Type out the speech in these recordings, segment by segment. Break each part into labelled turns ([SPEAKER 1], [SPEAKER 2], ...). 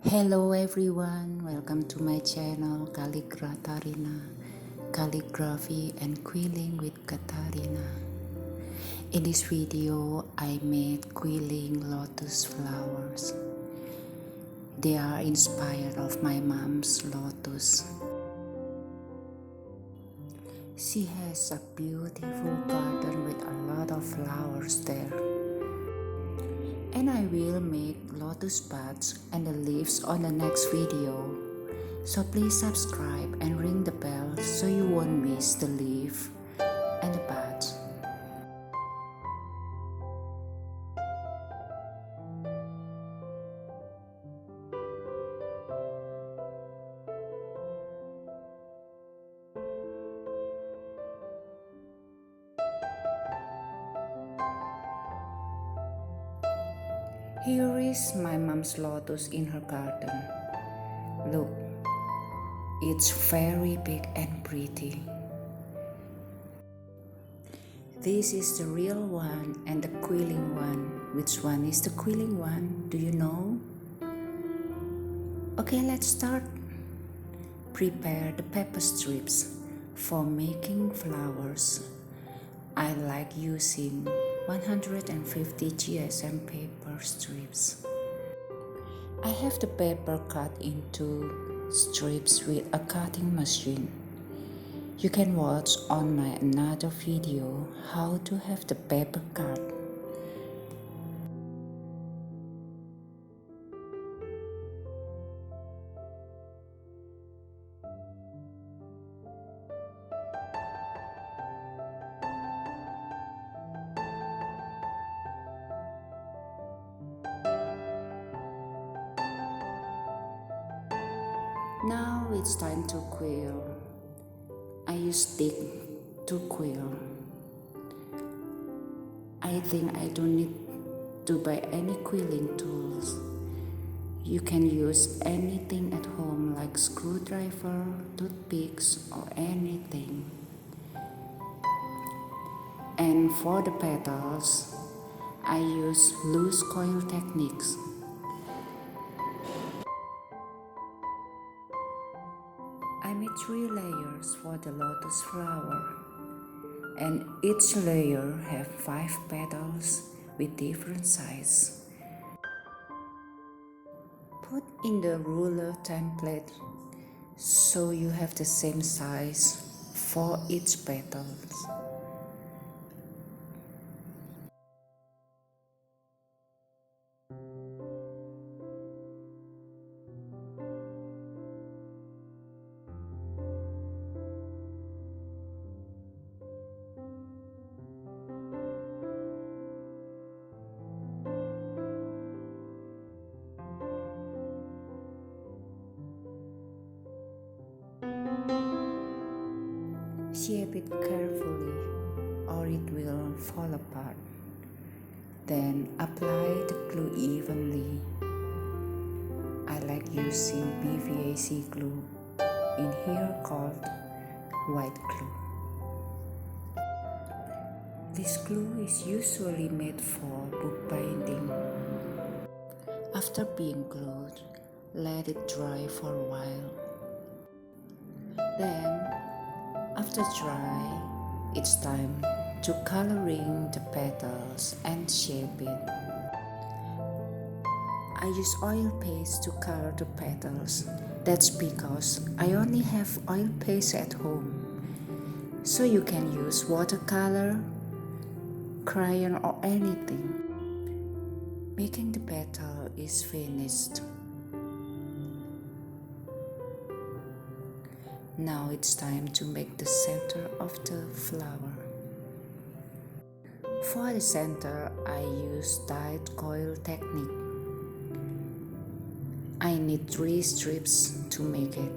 [SPEAKER 1] Hello everyone, welcome to my channel Calligraphy and Quilling with Katarina. In this video, I made quilling lotus flowers. They are inspired of my mom's lotus. She has a beautiful garden with a lot of flowers there. And I will make lotus buds and the leaves on the next video. So please subscribe and ring the bell so you won't miss the leaf and the buds. Here is my mom's lotus in her garden. Look, it's very big and pretty. This is the real one and the quilling one. Which one is the quilling one? Do you know? Okay, let's start. Prepare the paper strips for making flowers. I like using 150 GSM paper strips. I have the paper cut into strips with a cutting machine. You can watch on my another video how to have the paper cut. Now it's time to quill. I use stick to quill. I think I don't need to buy any quilling tools. You can use anything at home like screwdriver, toothpicks or anything. And for the petals, I use loose coil techniques. I made 3 layers for the lotus flower, and each layer have 5 petals with different size. Put in the ruler template so you have the same size for each petals. Shape it carefully or it will fall apart. Then apply the glue evenly. I like using PVAC glue, in here called white glue. This glue is usually made for book binding. After being glued, let it dry for a while. Then, after dry, it's time to coloring the petals and shape it. I use oil paste to color the petals. That's because I only have oil paste at home. So you can use watercolor, crayon or anything. Making the petal is finished. Now it's time to make the center of the flower. For the center, I use tight coil technique. I need 3 strips to make it.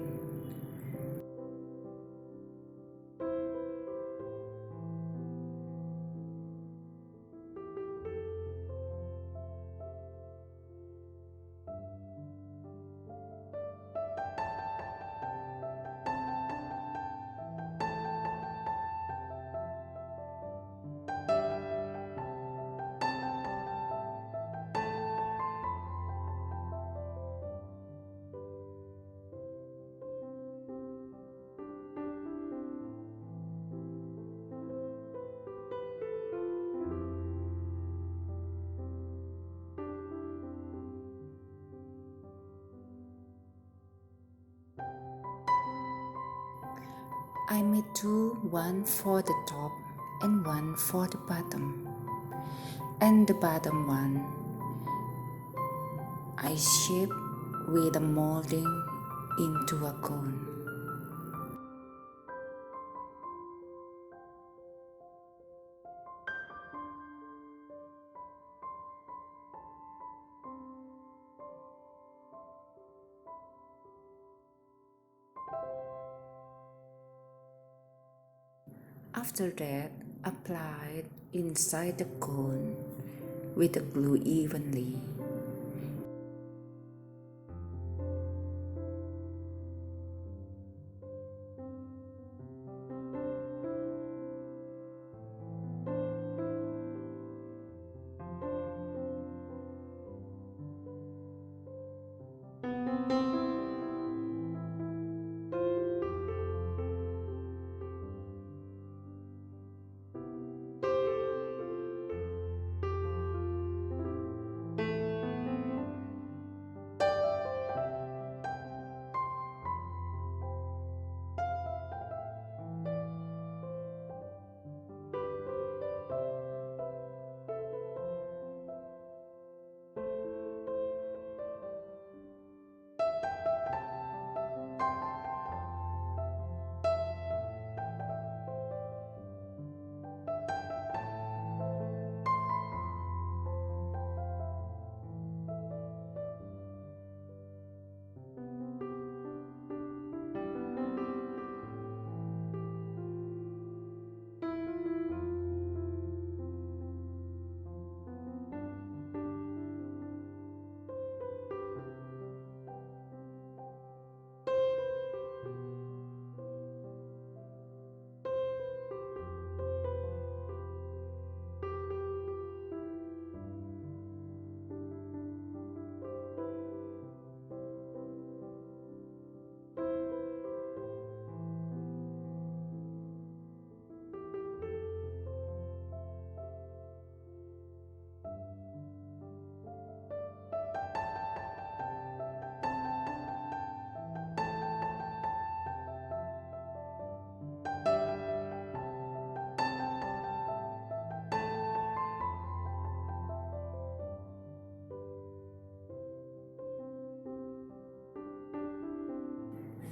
[SPEAKER 1] I made two, one for the top and one for the bottom. And the bottom one I shaped with a molding into a cone. After that, apply it inside the cone with the glue evenly.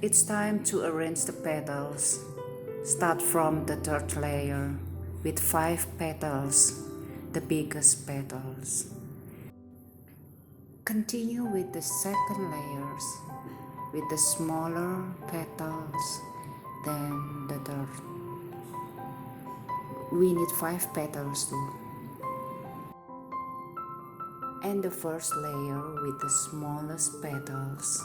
[SPEAKER 1] It's time to arrange the petals. Start from the third layer with 5 petals, the biggest petals. Continue with the second layers with the smaller petals than the third. We need 5 petals too. And the first layer with the smallest petals.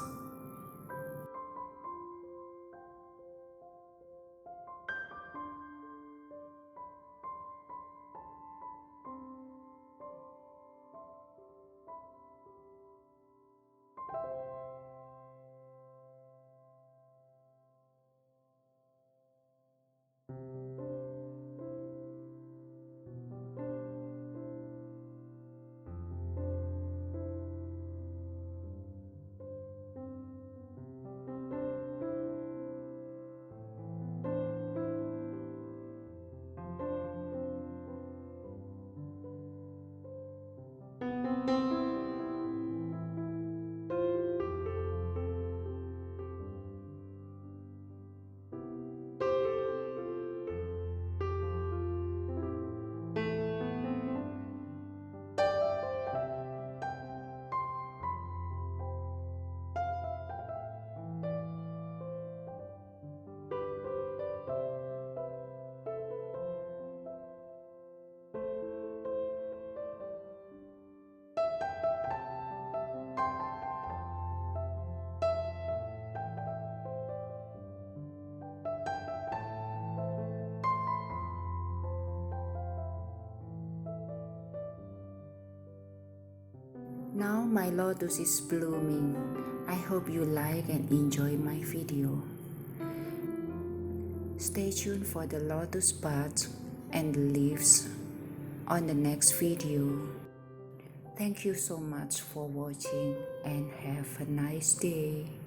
[SPEAKER 1] Now my lotus is blooming. I hope you like and enjoy my video. Stay tuned for the lotus buds and leaves on the next video. Thank you so much for watching and have a nice day.